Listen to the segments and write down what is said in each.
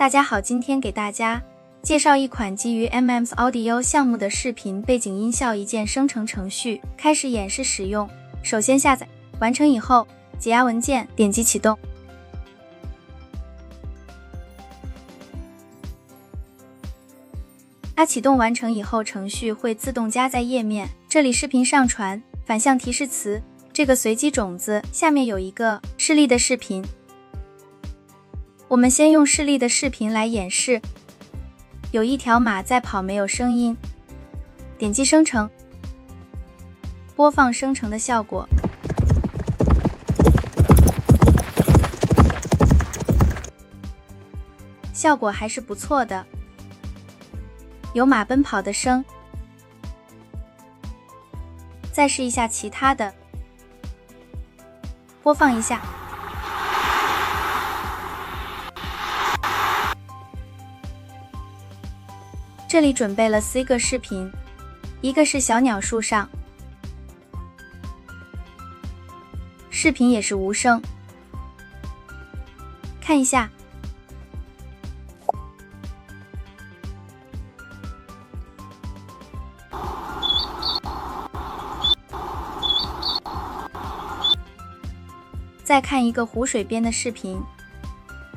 大家好，今天给大家介绍一款基于 MMS Audio 项目的视频背景音效一键生成程序，开始演示使用。首先下载，完成以后解压文件，点击启动。它启动完成以后，程序会自动加载页面。这里视频上传，反向提示词，这个随机种子下面有一个示例的视频。我们先用示例的视频来演示。有一条马在跑，没有声音。点击生成，播放生成的效果。效果还是不错的，有马奔跑的声。再试一下其他的，播放一下。这里准备了4个视频，一个是小鸟树上，视频也是无声。看一下，再看一个湖水边的视频，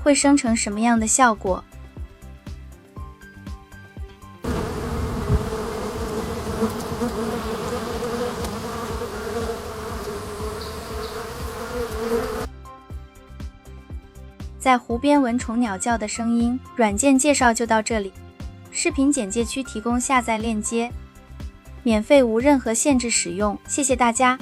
会生成什么样的效果？在湖边蚊虫鸟叫的声音。软件介绍就到这里，视频简介区提供下载链接，免费无任何限制使用，谢谢大家。